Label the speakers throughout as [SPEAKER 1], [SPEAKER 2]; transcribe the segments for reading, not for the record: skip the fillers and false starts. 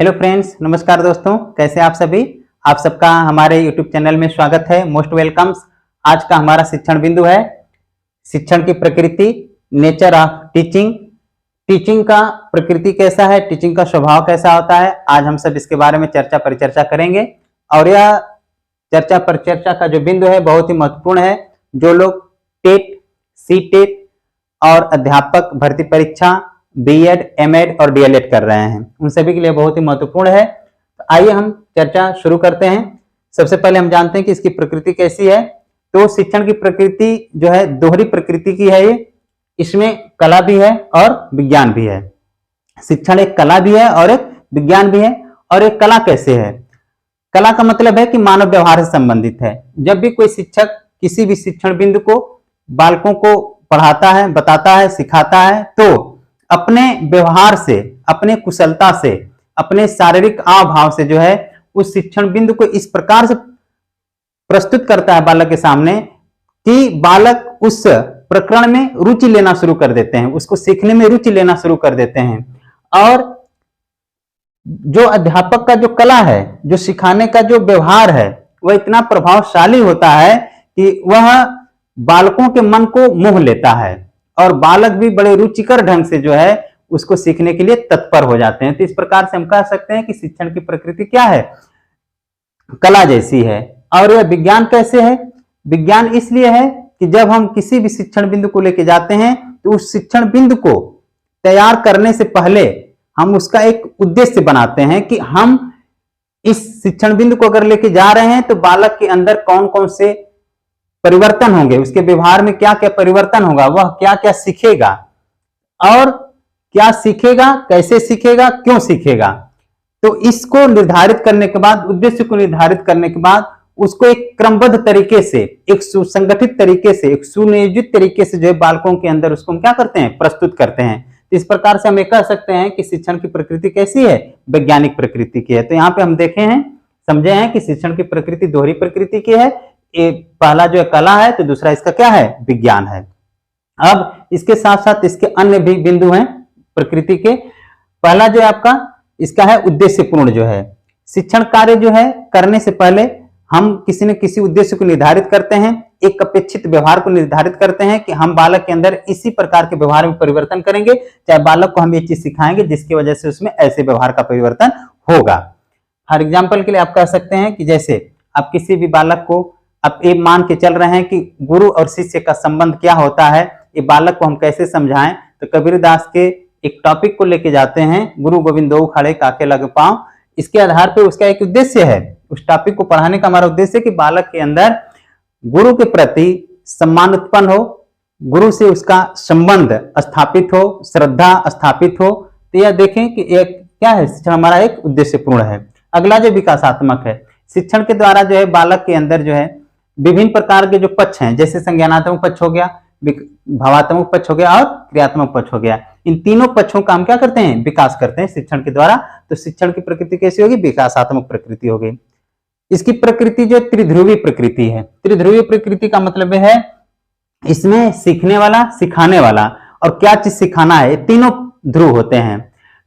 [SPEAKER 1] Hello friends, नमस्कार दोस्तों, कैसे आप सभी। आप सबका हमारे यूट्यूब चैनल में स्वागत है। Most welcomes. आज का हमारा शिक्षण बिंदु है शिक्षण की प्रकृति, नेचर ऑफ टीचिंग। टीचिंग का प्रकृति कैसा है, टीचिंग का स्वभाव कैसा होता है, आज हम सब इसके बारे में चर्चा परिचर्चा करेंगे। और यह चर्चा परिचर्चा का जो बिंदु है बहुत ही महत्वपूर्ण है। जो लोग टेट, सी टेट और अध्यापक भर्ती परीक्षा, बीएड, एमएड और डीएलएड कर रहे हैं, उन सभी के लिए बहुत ही महत्वपूर्ण है। तो आइए हम चर्चा शुरू करते हैं। सबसे पहले हम जानते हैं कि इसकी प्रकृति कैसी है। तो शिक्षण की प्रकृति जो है दोहरी प्रकृति की है। ये इसमें कला भी है और विज्ञान भी है। शिक्षण एक कला भी है और एक विज्ञान भी है। और एक कला कैसे है? कला का मतलब है कि मानव व्यवहार से संबंधित है। जब भी कोई शिक्षक किसी भी शिक्षण बिंदु को बालकों को पढ़ाता है, बताता है, सिखाता है, तो अपने व्यवहार से, अपने कुशलता से, अपने शारीरिक आव भाव से जो है उस शिक्षण बिंदु को इस प्रकार से प्रस्तुत करता है बालक के सामने कि बालक उस प्रकरण में रुचि लेना शुरू कर देते हैं, उसको सीखने में रुचि लेना शुरू कर देते हैं। और जो अध्यापक का जो कला है, जो सिखाने का जो व्यवहार है, वह इतना प्रभावशाली होता है कि वह बालकों के मन को मोह लेता है और बालक भी बड़े रुचिकर ढंग से जो है उसको सीखने के लिए तत्पर हो जाते हैं। तो इस प्रकार से हम कह सकते हैं कि शिक्षण की प्रकृति क्या है? कला जैसी है। और यह विज्ञान कैसे है? विज्ञान इसलिए है कि जब हम किसी भी शिक्षण बिंदु को लेके जाते हैं तो उस शिक्षण बिंदु को तैयार करने से पहले हम उसका एक उद्देश्य बनाते हैं कि हम इस शिक्षण बिंदु को अगर लेके जा रहे हैं तो बालक के अंदर कौन कौन से परिवर्तन होंगे, उसके व्यवहार में क्या क्या परिवर्तन होगा, वह क्या क्या सीखेगा और क्या सीखेगा, कैसे सीखेगा, क्यों सीखेगा। तो इसको निर्धारित करने के बाद, उद्देश्य को निर्धारित करने के बाद उसको एक क्रमबद्ध तरीके से, एक सुसंगठित तरीके से, एक सुनियोजित तरीके से जो है बालकों के अंदर उसको हम क्या करते हैं, प्रस्तुत करते हैं। इस प्रकार से हम ये कह सकते हैं कि शिक्षण की प्रकृति कैसी है? वैज्ञानिक प्रकृति की है। तो यहाँ पे हम देखे हैं, समझे हैं कि शिक्षण की प्रकृति दोहरी प्रकृति की है। पहला जो है कला है, तो दूसरा इसका क्या है? विज्ञान है। अब इसके साथ साथ इसके अन्य भी बिंदु हैं प्रकृति के। पहला जो है आपका इसका है उद्देश्यपूर्ण। जो है शिक्षण कार्य जो है करने से पहले हम किसी न किसी उद्देश्य को निर्धारित करते हैं, एक अपेक्षित व्यवहार को निर्धारित करते हैं कि हम बालक के अंदर इसी प्रकार के व्यवहार में परिवर्तन करेंगे, चाहे बालक को हम ये चीज सिखाएंगे जिसकी वजह से उसमें ऐसे व्यवहार का परिवर्तन होगा। फॉर एग्जाम्पल के लिए आप कह सकते हैं कि जैसे आप किसी भी बालक को आप ये मान के चल रहे हैं कि गुरु और शिष्य का संबंध क्या होता है, ये बालक को हम कैसे समझाएं। तो कबीरदास के एक टॉपिक को लेके जाते हैं, गुरु गोविंद दो खड़े काके लग पांव। इसके आधार पे उसका एक उद्देश्य है, उस टॉपिक को पढ़ाने का हमारा उद्देश्य है कि बालक के अंदर गुरु के प्रति सम्मान उत्पन्न हो, गुरु से उसका संबंध स्थापित हो, श्रद्धा स्थापित हो। तो यह देखें कि एक क्या है, शिक्षण हमारा एक उद्देश्यपूर्ण है। अगला जो विकासात्मक है, शिक्षण के द्वारा जो है बालक के अंदर जो है विभिन्न प्रकार के जो पक्ष हैं, जैसे संज्ञानात्मक पक्ष हो गया, भावात्मक पक्ष हो गया और क्रियात्मक पक्ष हो गया। इन तीनों पक्षों का हम क्या करते हैं? विकास करते हैं शिक्षण के द्वारा। तो शिक्षण की प्रकृति कैसी होगी? विकासात्मक प्रकृति होगी। इसकी प्रकृति जो त्रिध्रुवी प्रकृति है। त्रिध्रुवी प्रकृति का मतलब है इसमें सीखने वाला, सिखाने वाला और क्या चीज सिखाना है, तीनों ध्रुव होते हैं।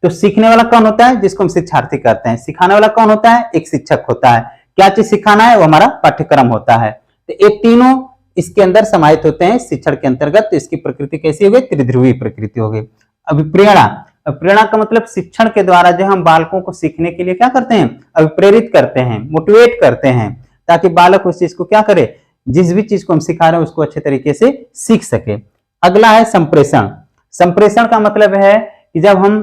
[SPEAKER 1] तो सीखने वाला कौन होता है? जिसको हम शिक्षार्थी कहते हैं। सिखाने वाला कौन होता है? एक शिक्षक होता है। क्या चीज सिखाना है? वो हमारा पाठ्यक्रम होता है। तो ये तीनों इसके अंदर समाहित होते हैं शिक्षण के अंतर्गत। तो इसकी प्रकृति कैसी हो गई? त्रिध्रुवी प्रकृति हो गई। अभिप्रेरणा, प्रेरणा का मतलब शिक्षण के द्वारा जो हम बालकों को सीखने के लिए क्या करते हैं? अभिप्रेरित करते हैं, मोटिवेट करते हैं, ताकि बालक उस चीज को क्या करे, जिस भी चीज को हम सिखा रहे हैं उसको अच्छे तरीके से सीख सके। अगला है संप्रेषण। संप्रेषण का मतलब है कि जब हम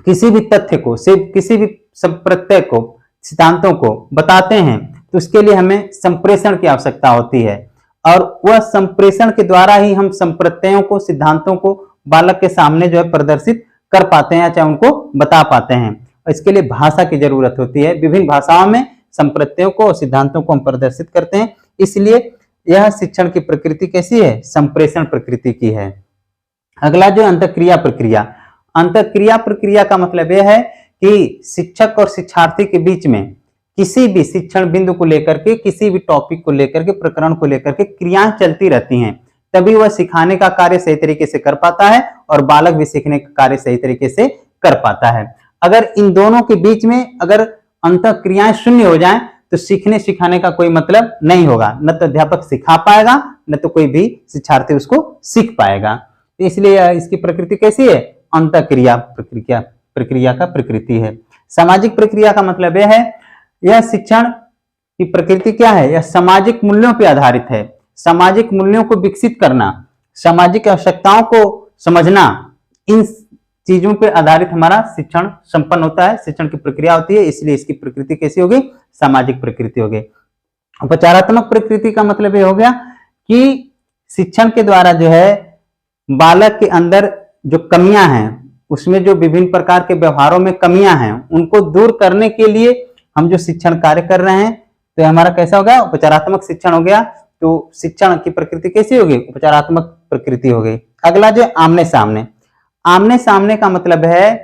[SPEAKER 1] किसी भी तथ्य को, सिर्फ किसी भी प्रत्यय को, सिद्धांतों को बताते हैं तो उसके लिए हमें संप्रेषण की आवश्यकता होती है। और वह संप्रेषण के द्वारा ही हम संप्रत्ययों को, सिद्धांतों को बालक के सामने जो है प्रदर्शित कर पाते हैं, चाहे उनको बता पाते हैं। और इसके लिए भाषा की जरूरत होती है। विभिन्न भाषाओं में संप्रत्ययों को और सिद्धांतों को हम प्रदर्शित करते हैं। इसलिए यह शिक्षण की प्रकृति कैसी है? संप्रेषण प्रकृति की है। अगला जो अंतःक्रिया प्रक्रिया। अंतःक्रिया प्रक्रिया का मतलब यह है कि शिक्षक और शिक्षार्थी के बीच में किसी भी शिक्षण बिंदु को लेकर के, किसी भी टॉपिक को लेकर के, प्रकरण को लेकर के क्रियाएं चलती रहती हैं, तभी वह सिखाने का कार्य सही तरीके से कर पाता है और बालक भी सीखने का कार्य सही तरीके से कर पाता है। अगर इन दोनों के बीच में अगर अंतःक्रियाएं शून्य हो जाएं तो सीखने सिखाने का कोई मतलब नहीं होगा, न तो अध्यापक सिखा पाएगा न तो कोई भी शिक्षार्थी उसको सीख पाएगा। तो इसलिए इसकी प्रकृति कैसी है? अंतःक्रिया प्रक्रिया का प्रकृति है। सामाजिक प्रक्रिया का मतलब यह है, यह शिक्षण की प्रकृति क्या है? यह सामाजिक मूल्यों पर आधारित है। सामाजिक मूल्यों को विकसित करना, सामाजिक आवश्यकताओं को समझना, इन चीजों पर आधारित हमारा शिक्षण संपन्न होता है, शिक्षण की प्रक्रिया होती है। इसलिए इसकी प्रकृति कैसी होगी? सामाजिक प्रकृति होगी। उपचारात्मक प्रकृति का मतलब ये हो गया कि शिक्षण के द्वारा जो है बालक के अंदर जो कमियां हैं, उसमें जो विभिन्न प्रकार के व्यवहारों में कमियां हैं, उनको दूर करने के लिए हम जो शिक्षण कार्य कर रहे हैं, तो हमारा कैसा हो गया? उपचारात्मक शिक्षण हो गया। तो शिक्षण की प्रकृति कैसी होगी? उपचारात्मक प्रकृति हो गई। अगला जो आमने सामने, आमने सामने का मतलब है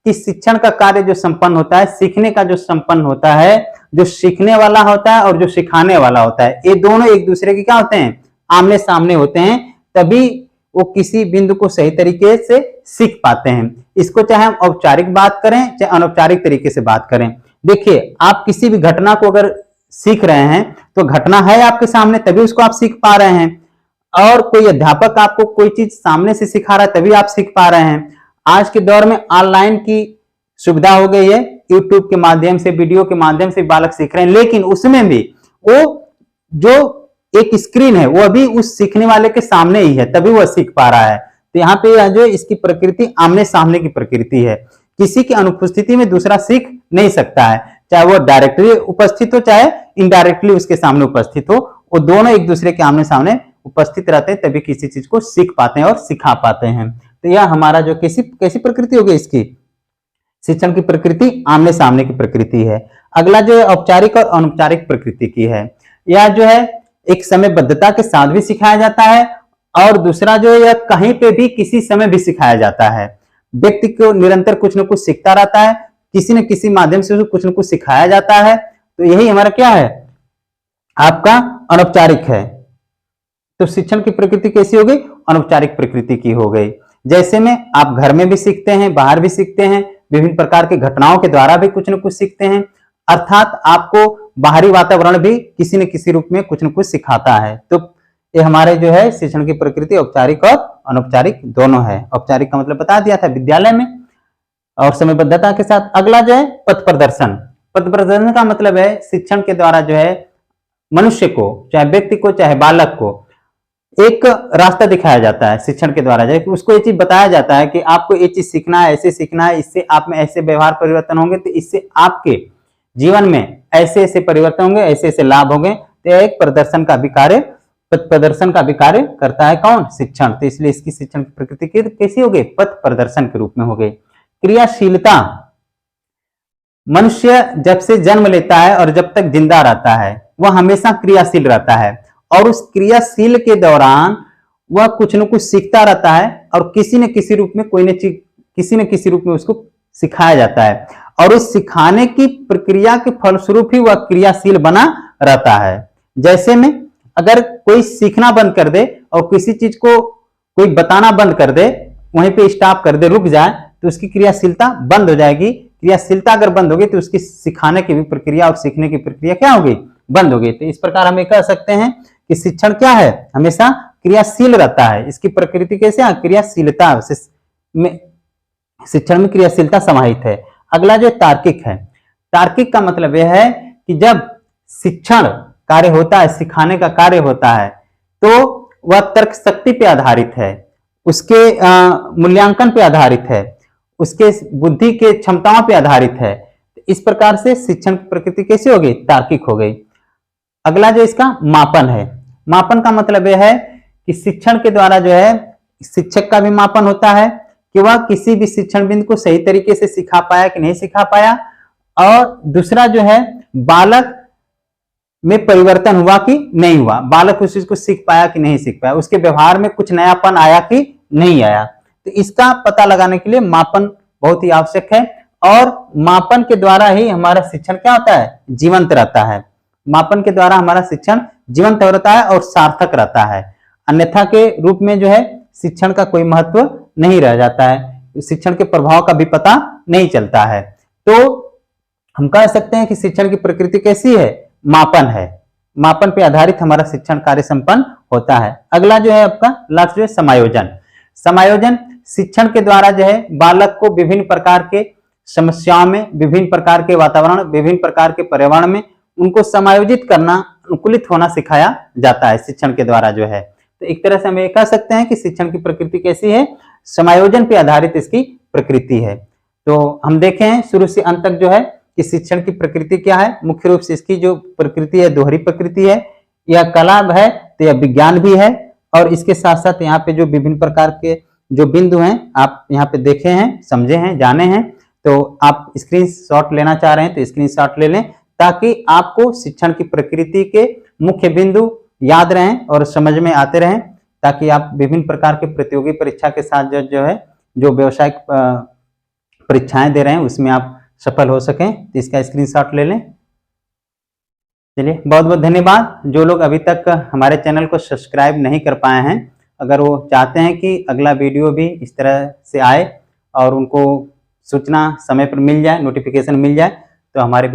[SPEAKER 1] कि शिक्षण का कार्य जो संपन्न होता है, सीखने का जो संपन्न होता है, जो सीखने वाला होता है और जो सिखाने वाला होता है, ये दोनों एक दूसरे के क्या होते हैं? आमने सामने होते हैं, तभी वो किसी बिंदु को सही तरीके से सीख पाते हैं। इसको चाहे हम औपचारिक बात करें चाहे अनौपचारिक तरीके से बात करें। देखिए, आप किसी भी घटना को अगर सीख रहे हैं तो घटना है आपके सामने, तभी उसको आप सीख पा रहे हैं। और कोई अध्यापक आपको कोई चीज सामने से सिखा रहा है, तभी आप सीख पा रहे हैं। आज के दौर में ऑनलाइन की सुविधा हो गई है, यूट्यूब के माध्यम से, वीडियो के माध्यम से बालक सीख रहे हैं, लेकिन उसमें भी वो जो एक स्क्रीन है वो अभी उस सीखने वाले के सामने ही है, तभी वह सीख पा रहा है। तो यहाँ पे जो इसकी प्रकृति आमने सामने की प्रकृति है। किसी की अनुपस्थिति में दूसरा सीख नहीं सकता है, चाहे वो डायरेक्टली उपस्थित हो चाहे इनडायरेक्टली उसके सामने उपस्थित हो, वो दोनों एक दूसरे के आमने सामने उपस्थित रहते हैं, तभी किसी चीज को सीख पाते हैं और सिखा पाते हैं। तो यह हमारा जो कैसी प्रकृति होगी? इसकी शिक्षण की प्रकृति आमने सामने की प्रकृति है। अगला जो है औपचारिक और अनौपचारिक प्रकृति की है। यह जो है एक समयबद्धता के साथ भी सिखाया जाता है, और दूसरा जो है यह कहीं पे भी किसी समय भी सिखाया जाता है। व्यक्ति को निरंतर कुछ न कुछ सीखता रहता है, किसी न किसी माध्यम से कुछ न कुछ सिखाया जाता है। तो यही हमारा क्या है? आपका अनौपचारिक है। तो शिक्षण की प्रकृति कैसी हो गई? अनौपचारिक प्रकृति की हो गई। जैसे में आप घर में भी सीखते हैं, बाहर भी सीखते हैं, विभिन्न प्रकार की घटनाओं के द्वारा भी कुछ न कुछ सीखते हैं, अर्थात आपको बाहरी वातावरण भी किसी न किसी रूप में कुछ न कुछ सिखाता है। तो ये हमारे जो है शिक्षण की प्रकृति औपचारिक और अनौपचारिक दोनों है। औपचारिक का मतलब बता दिया था, विद्यालय में और समयबद्धता के साथ। अगला जो है पथ प्रदर्शन। पथ प्रदर्शन का मतलब है शिक्षण के द्वारा जो है मनुष्य को, चाहे व्यक्ति को चाहे बालक को, एक रास्ता दिखाया जाता है शिक्षण के द्वारा। जैसे उसको ये चीज बताया जाता है कि आपको ये चीज सीखना है, ऐसे सीखना है, इससे आप में ऐसे व्यवहार परिवर्तन होंगे, तो इससे आपके जीवन में ऐसे ऐसे परिवर्तन होंगे, ऐसे ऐसे लाभ होंगे। तो एक प्रदर्शन का भी कार्य, पथ प्रदर्शन का भी कार्य करता है कौन? शिक्षण। तो इसलिए इसकी शिक्षण की प्रकृति कैसी हो गई? पथ प्रदर्शन के रूप में हो गई। क्रियाशीलता, मनुष्य जब से जन्म लेता है और जब तक जिंदा रहता है वह हमेशा क्रियाशील रहता है, और उस क्रियाशील के दौरान वह कुछ न कुछ सीखता रहता है, और किसी न किसी रूप में किसी न किसी रूप में उसको सिखाया जाता है, और उस सिखाने की प्रक्रिया के फलस्वरूप ही वह क्रियाशील बना रहता है। जैसे में अगर कोई सीखना बंद कर दे और किसी चीज को कोई बताना बंद कर दे, वहीं पे स्टॉप कर दे, रुक जाए, तो उसकी क्रियाशीलता बंद हो जाएगी। क्रियाशीलता अगर बंद होगी तो उसकी सिखाने की भी प्रक्रिया और सीखने की प्रक्रिया क्या होगी? बंद होगी। तो इस प्रकार हम कह सकते हैं कि शिक्षण क्या है? हमेशा क्रियाशील रहता है। इसकी प्रकृति कैसे है? क्रियाशीलता में, शिक्षण में क्रियाशीलता समाहित है। अगला जो तार्किक है। तार्किक का मतलब यह है कि जब शिक्षण कार्य होता है, सिखाने का कार्य होता है, तो वह तर्क शक्ति पे आधारित है, उसके मूल्यांकन पे आधारित है, उसके बुद्धि के क्षमताओं पे आधारित है। इस प्रकार से शिक्षण की प्रकृति कैसी हो गई? तार्किक हो गई। अगला जो इसका मापन है। मापन का मतलब यह है कि शिक्षण के द्वारा जो है शिक्षक का भी मापन होता है कि वह किसी भी शिक्षण बिंदु को सही तरीके से सिखा पाया कि नहीं सिखा पाया, और दूसरा जो है बालक में परिवर्तन हुआ कि नहीं हुआ, बालक उस चीज को सीख पाया कि नहीं सीख पाया, उसके व्यवहार में कुछ नयापन आया कि नहीं आया। तो इसका पता लगाने के लिए मापन बहुत ही आवश्यक है, और मापन के द्वारा ही हमारा शिक्षण क्या होता है? जीवंत रहता है। मापन के द्वारा हमारा शिक्षण जीवंत रहता है और सार्थक रहता है। अन्यथा के रूप में जो है शिक्षण का कोई महत्व नहीं रह जाता है। शिक्षण के प्रभाव का भी पता नहीं चलता है। तो हम कह सकते हैं कि शिक्षण की प्रकृति कैसी है, मापन है। मापन पे आधारित हमारा शिक्षण कार्य संपन्न होता है। अगला जो है आपका लास्ट जो है समायोजन। समायोजन शिक्षण के द्वारा जो है बालक को विभिन्न प्रकार के समस्याओं में, विभिन्न प्रकार के वातावरण, विभिन्न प्रकार के पर्यावरण में उनको समायोजित करना, अनुकूलित होना सिखाया जाता है शिक्षण के द्वारा जो है। तो एक तरह से हम ये कह सकते हैं कि शिक्षण की प्रकृति कैसी है, समायोजन पे आधारित इसकी प्रकृति है। तो हम देखें हैं शुरू से अंत तक जो है कि शिक्षण की प्रकृति क्या है। मुख्य रूप से इसकी जो प्रकृति है दोहरी प्रकृति है, यह कला है तो यह विज्ञान भी है। और इसके साथ साथ यहाँ पे जो विभिन्न प्रकार के जो बिंदु हैं आप यहाँ पे देखे हैं, समझे हैं, जाने हैं। तो आप स्क्रीनशॉट लेना चाह रहे हैं तो स्क्रीनशॉट ले लें, ताकि आपको शिक्षण की प्रकृति के मुख्य बिंदु याद रहें और समझ में आते रहें, ताकि आप विभिन्न प्रकार के प्रतियोगी परीक्षा के साथ जो है जो व्यावसायिक परीक्षाएं दे रहे हैं उसमें आप सफल हो सकें। तो इसका स्क्रीनशॉट ले लें। चलिए, बहुत बहुत धन्यवाद। जो लोग अभी तक हमारे चैनल को सब्सक्राइब नहीं कर पाए हैं, अगर वो चाहते हैं कि अगला वीडियो भी इस तरह से आए और उनको सूचना समय पर मिल जाए, नोटिफिकेशन मिल जाए, तो हमारे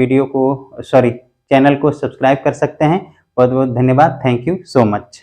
[SPEAKER 1] चैनल को सब्सक्राइब कर सकते हैं। बहुत बहुत धन्यवाद। Thank you so much.